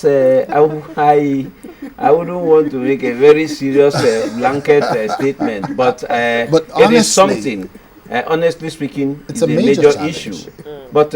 I wouldn't want to make a very serious blanket statement, but But it is honestly, something. Honestly speaking, it's it's a a major major challenge. issue. But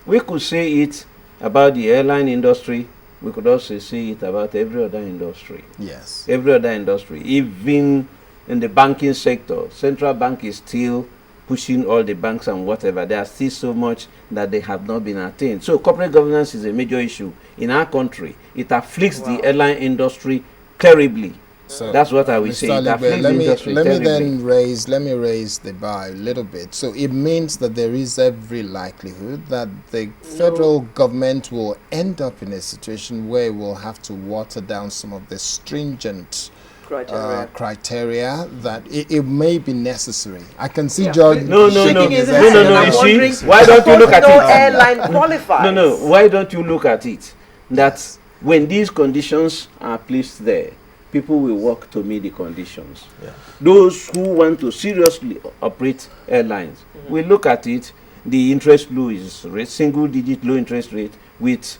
we could say it about the airline industry. We could also say it about every other industry. Yes. Every other industry, even in the banking sector, central bank is still pushing all the banks and whatever. There are still so much that they have not been attained. So corporate governance is a major issue in our country. It afflicts the airline industry terribly. So That's what I will Mr. say. It Aligbe, afflicts the industry let me terribly. let me raise the bar a little bit. So it means that there is every likelihood that the federal government will end up in a situation where it will have to water down some of the stringent criteria that it may be necessary. I can see George shaking his head. No. You see, why don't you look at no it? airline qualifies. No. Why don't you look at it? That when these conditions are placed there, people will work to meet the conditions. Yeah. Those who want to seriously operate airlines, we look at it. The interest low is single-digit low interest rate with,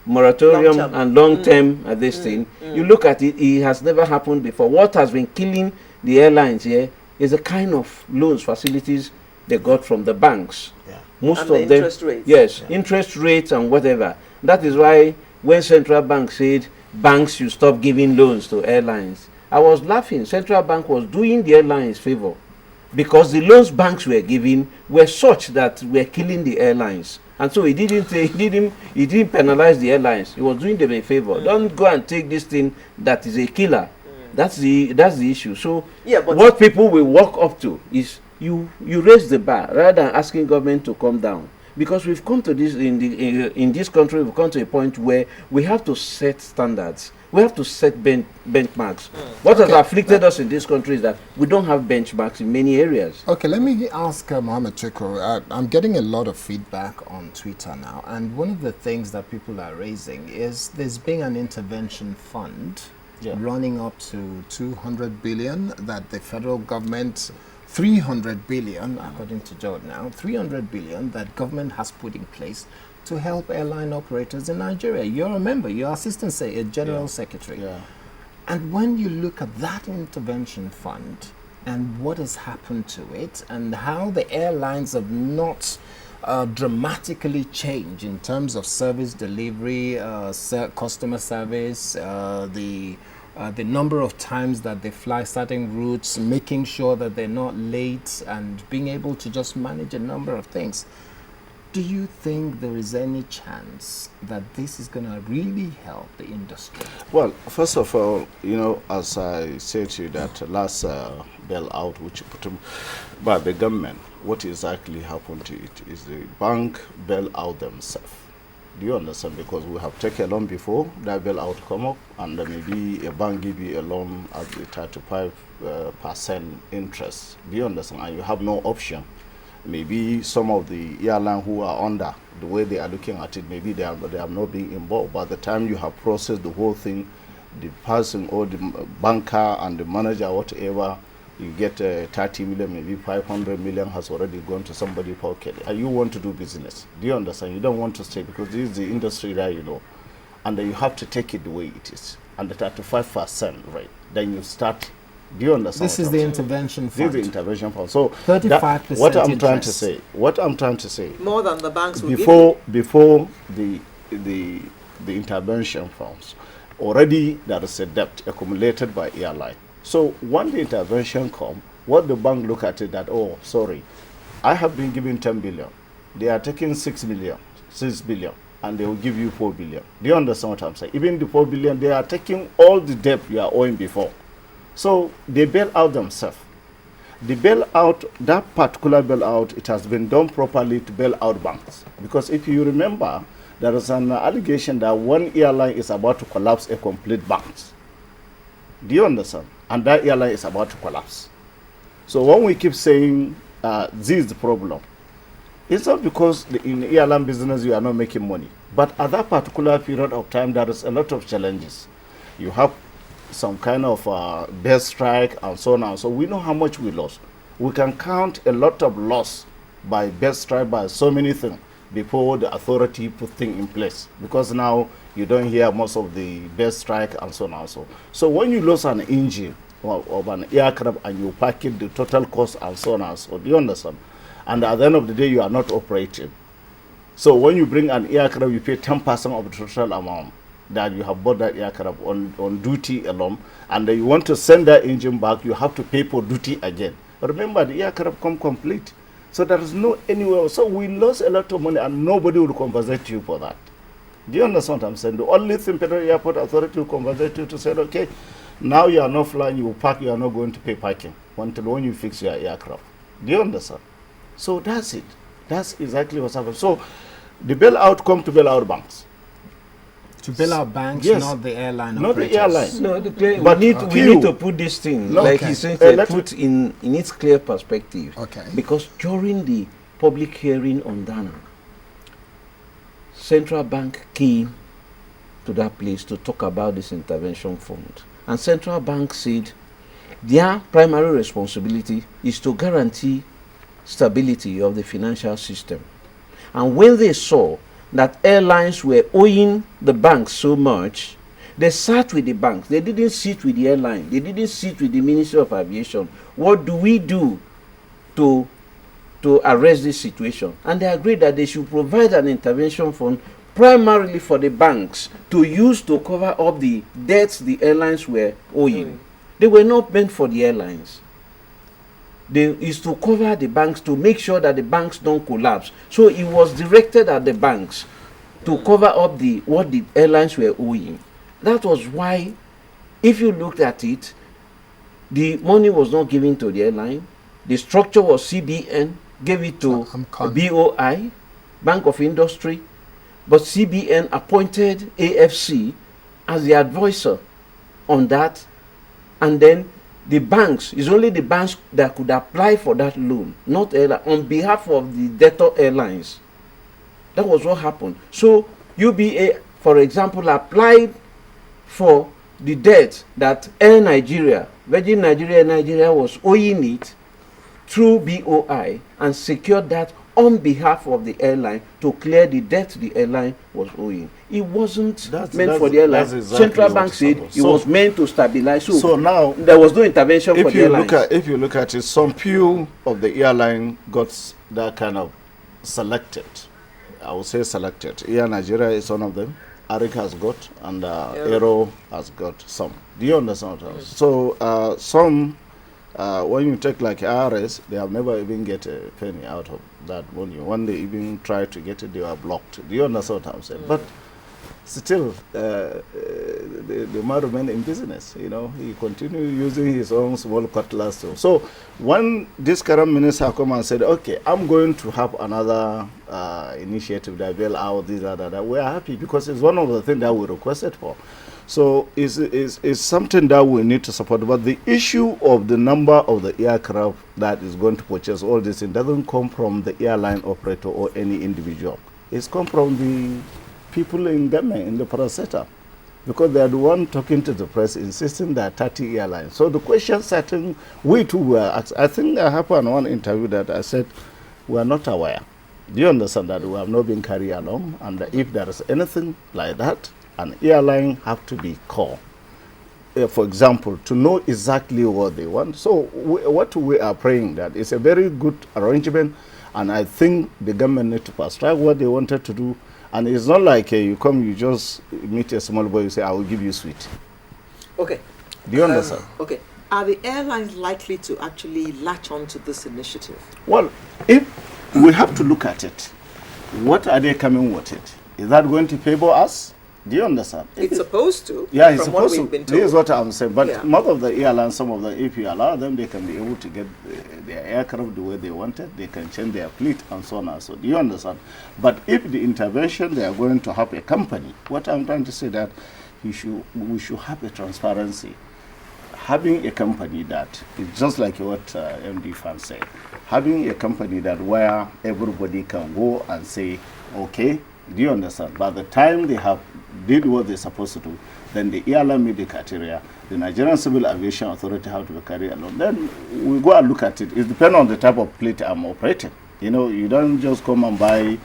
moratorium Long-term. and long-term at this thing. You look at it, it has never happened before. What has been killing the airlines here is the kind of loans facilities they got from the banks. Yeah. Most And of the them, interest rates. yes, interest rates and whatever. That is why when central bank said banks should stop giving loans to airlines, I was laughing. Central bank was doing the airlines favor because the loans banks were giving were such that were killing the airlines. And so he didn't penalize the airlines. He was doing them a favor. Don't go and take this thing that is a killer. That's the issue. So what people will walk up to is you raise the bar rather than asking government to come down. Because we've come to this in this country, we've come to a point where we have to set standards. We have to set benchmarks. What has afflicted us in this country is that we don't have benchmarks in many areas. Okay, let me ask Mohammed Chiko. I'm getting a lot of feedback on Twitter now, and one of the things that people are raising is there's been an intervention fund running up to 200 billion that the federal government, 300 billion, according to George now, 300 billion that government has put in place to help airline operators in Nigeria. You're a member, you're assistant general secretary. Yeah. And when you look at that intervention fund and what has happened to it and how the airlines have not dramatically changed in terms of service delivery, customer service, the number of times that they fly certain routes, making sure that they're not late and being able to just manage a number of things. Do you think there is any chance that this is going to really help the industry? Well, first of all, as I said to you, that last bailout which put by the government, what exactly happened to it is the bank bail out themselves. Do you understand? Because we have taken a loan before, that bailout come up, and then maybe a bank give you a loan at the 35% interest. Do you understand? And you have no option. Maybe some of the airline who are under, the way they are looking at it, maybe they are not being involved. By the time you have processed the whole thing, the person or the banker and the manager, whatever, you get 30 million, maybe 500 million has already gone to somebody's pocket. And you want to do business. Do you understand? You don't want to stay because this is the industry that and then you have to take it the way it is. And the 35% rate, then you start. Do you understand? This is the intervention fund. This is the intervention fund. So 35% what I'm trying to say, more than the banks will before the intervention funds, already there is a debt accumulated by airline. So when the intervention come, what the bank look at it that, oh, sorry, I have been given 10 billion. They are taking 6 billion, and they will give you 4 billion. Do you understand what I'm saying? Even the 4 billion, they are taking all the debt you are owing before. So they bail out themselves. The bailout, that particular bailout, it has been done properly to bail out banks. Because if you remember, there is an allegation that one airline is about to collapse a complete bank. Do you understand? And that airline is about to collapse. So when we keep saying this is the problem, it's not because in the airline business you are not making money. But at that particular period of time, there is a lot of challenges. You have some kind of best strike and so on. So we know how much we lost. We can count a lot of loss by best strike, by so many things. before the authority put things in place, because now you don't hear most of the best strike and so on and so. So when you lose an engine of an aircraft and you package the total cost and so on and so, do you understand? And at the end of the day, you are not operating. So when you bring an aircraft, you pay 10% of the total amount that you have bought that aircraft on duty alone, and then you want to send that engine back, you have to pay for duty again. Remember, the aircraft come complete. So there is no anywhere. So we lost a lot of money, and nobody will compensate you for that. Do you understand what I'm saying? The only thing Federal Airport Authority will compensate you to say, okay, now you are not flying, you park, you are not going to pay parking until when you fix your aircraft. Do you understand? So that's it. That's exactly what's happening. So the bailout come to bail out banks. To bail out banks, Yes. not the airline Not operators. the airline. No, But we few. need to put this thing, No, like okay. he said, Let put in its clear perspective. Okay. Because during the public hearing on Dana, Central Bank came to that place to talk about this intervention fund. And Central Bank said their primary responsibility is to guarantee stability of the financial system. And when they saw that airlines were owing the banks so much, they sat with the banks. They didn't sit with the airline. They didn't sit with the Ministry of Aviation. What do we do to arrest this situation? And they agreed that they should provide an intervention fund primarily for the banks to use to cover up the debts the airlines were owing. They were not meant for the airlines. Is to cover the banks, to make sure that the banks don't collapse. So it was directed at the banks to cover up what the airlines were owing. That was why, if you looked at it, the money was not given to the airline. The structure was CBN, gave it to BOI, Bank of Industry, but CBN appointed AFC as the advisor on that, and then the banks, is only the banks that could apply for that loan, not airline, on behalf of the debtor airlines. That was what happened. So UBA, for example, applied for the debt that Air Nigeria, Virgin Nigeria was owing it through BOI, and secured that on behalf of the airline to clear the debt the airline was owing. It wasn't meant for the airline. Exactly Central Bank said it was meant to stabilize. So now there was no intervention for the airlines. If you look at it, some few of the airline got that kind of selected. I would say selected. Air Nigeria is one of them. Arik has got, and Aero has got some. Do you understand what I was? So some, when you take like IRS, they have never even get a penny out of that money. When they even try to get it, they are blocked. Do you understand what I'm saying? But still, the man remain in business. You know, he continued using his own small cutlass. So when this current minister come and said, okay, I'm going to have another initiative that bail out this, that, we are happy, because it's one of the things that we requested for. So it's something that we need to support. But the issue of the number of the aircraft that is going to purchase all this, it doesn't come from the airline operator or any individual. It's come from the people in government, in the processor, because they are the one talking to the press, insisting that 30 airlines. So the question certain, we too were asked. I think I happened one interview that I said, we are not aware. Do you understand that we have not been carried along? And if there is anything like that, an airline have to be called, for example, to know exactly what they want. So what we are praying that it's a very good arrangement, and I think the government need to fast track what they wanted to do. And it's not like you come, you just meet a small boy, you say, I will give you sweet. Okay. Do you understand? Okay. Are the airlines likely to actually latch on to this initiative? Well, if we have to look at it, what are they coming with it? Is that going to favor us? Do you understand? It's supposed to. Yeah, it's from what supposed we've to. been told. This is what I'm saying. But Yeah. most of the airlines, some of them, if you allow them, they can be able to get their aircraft the way they want it. They can change their fleet and so on and so on. Do you understand? But if the intervention, they are going to have a company. What I'm trying to say that we should have a transparency. Having a company that is just like what MD Fan said. Having a company that where everybody can go and say, okay, do you understand? By the time they have did what they're supposed to do, then the airline meet the criteria, the Nigerian Civil Aviation Authority have to carry along. Then we go and look at it. It depends on the type of fleet I'm operating. You know, you don't just come and buy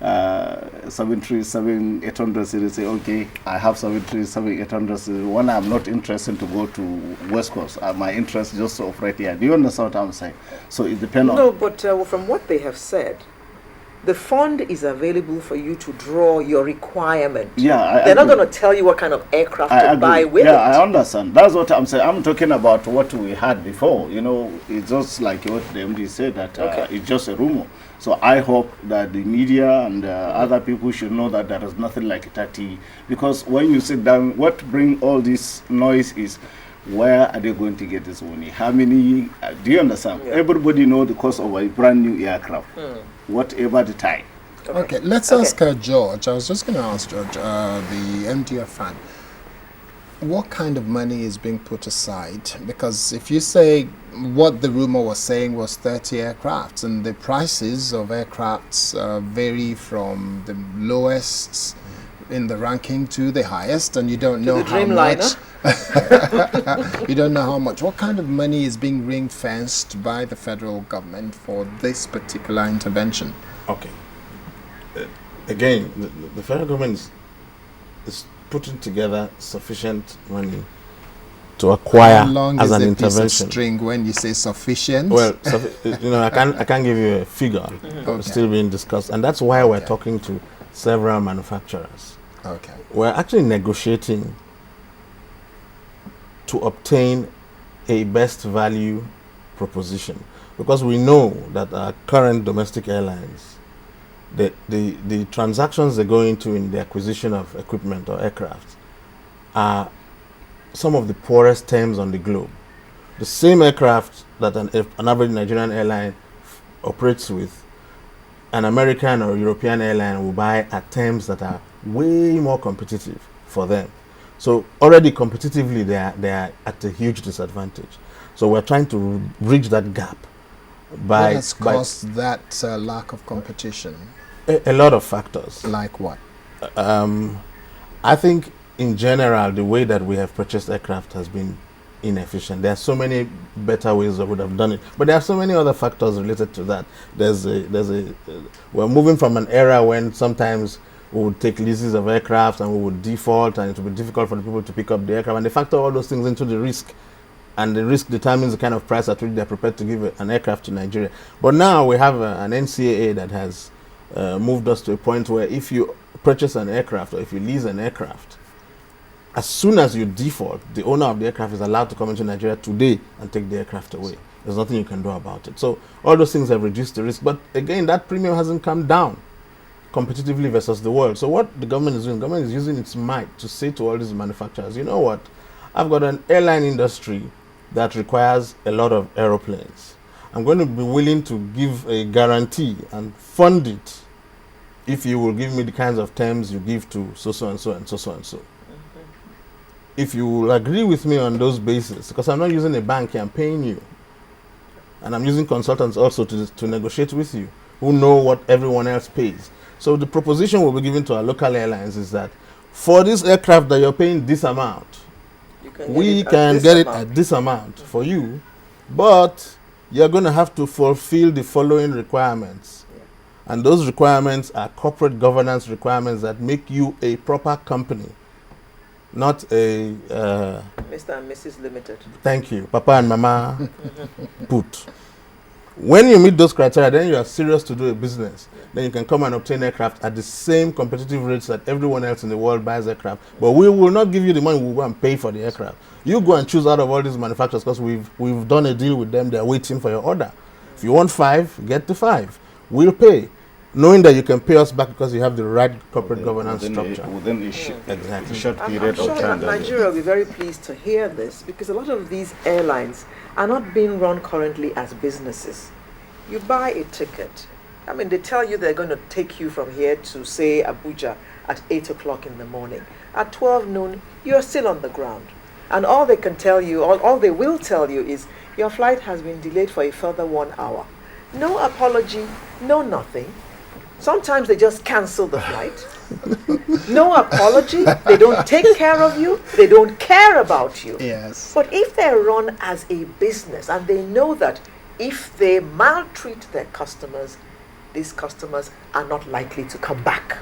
737 800 series, say, okay, I have 737 800 series. When I'm not interested to go to West Coast, my interest is just to operate here. Do you understand what I'm saying? So it depends on... No, but from what they have said, the fund is available for you to draw your requirement. Yeah, they're not going to tell you what kind of aircraft to buy with it. I understand. That's what I'm saying. I'm talking about what we had before. You know, it's just like what the MD said, that it's just a rumor. So I hope that the media and other people should know that there is nothing like 30. Because when you sit down, what bring all this noise is, where are they going to get this money? How many? Do you understand? Yeah. Everybody know the cost of a brand new aircraft, whatever the time. Okay, let's ask George. I was just going to ask George, the MDF fan, what kind of money is being put aside? Because if you say what the rumor was saying was 30 aircrafts, and the prices of aircrafts vary from the lowest in the ranking to the highest, and you don't know how much. You don't know how much. What kind of money is being ring-fenced by the federal government for this particular intervention? Okay. Again, the federal government is putting together sufficient money to acquire how long as is an a intervention. Piece of string when you say sufficient? Well, I can't give you a figure. It's still being discussed, and that's why we're talking to several manufacturers. Okay. We're actually negotiating to obtain a best value proposition, because we know that our current domestic airlines, the transactions they go into in the acquisition of equipment or aircraft are some of the poorest terms on the globe. The same aircraft that an average Nigerian airline operates with, an American or European airline will buy at terms that are way more competitive for them. So already competitively they are at a huge disadvantage. So we're trying to bridge that gap by... What has caused that lack of competition? A lot of factors. Like what? I think in general the way that we have purchased aircraft has been inefficient. There are so many better ways that would have done it, but there are so many other factors related to that. We're moving from an era when sometimes we would take leases of aircraft and we would default, and it would be difficult for the people to pick up the aircraft, and they factor all those things into the risk, and the risk determines the kind of price at which they're prepared to give an aircraft to Nigeria. But now we have an NCAA that has moved us to a point where if you purchase an aircraft or if you lease an aircraft, as soon as you default, the owner of the aircraft is allowed to come into Nigeria today and take the aircraft away. There's nothing you can do about it. So all those things have reduced the risk, but again, that premium hasn't come down competitively versus the world. So what the government is doing, the government is using its might to say to all these manufacturers, you know what, I've got an airline industry that requires a lot of aeroplanes. I'm going to be willing to give a guarantee and fund it if you will give me the kinds of terms you give to so and so and so and so. If you will agree with me on those bases, because I'm not using a bank here, I'm paying you. And I'm using consultants also to negotiate with you, who know what everyone else pays. So the proposition we'll be giving to our local airlines is that for this aircraft that you're paying this amount, we can get it at this amount for you, but you're going to have to fulfill the following requirements. And those requirements are corporate governance requirements that make you a proper company, not a... Mr. and Mrs. Limited. Thank you. Papa and Mama put. When you meet those criteria, then you are serious to do a business. Then you can come and obtain aircraft at the same competitive rates that everyone else in the world buys aircraft. But we will not give you the money, we'll go and pay for the aircraft. You go and choose out of all these manufacturers, because we've done a deal with them, they're waiting for your order. If you want 5, get the 5. We'll pay, knowing that you can pay us back because you have the right corporate governance structure. Within a short period I'm of sure time. that Nigeria will be very pleased to hear this, because a lot of these airlines are not being run currently as businesses. You buy a ticket. I mean, they tell you they're going to take you from here to, say, Abuja at 8 o'clock in the morning. At 12 noon, you're still on the ground. And all they can tell you, all they will tell you is, your flight has been delayed for a further 1 hour. No apology, no nothing. Sometimes they just cancel the flight. No apology. They don't take care of you. They don't care about you. Yes. But if they're run as a business and they know that if they maltreat their customers, these customers are not likely to come back.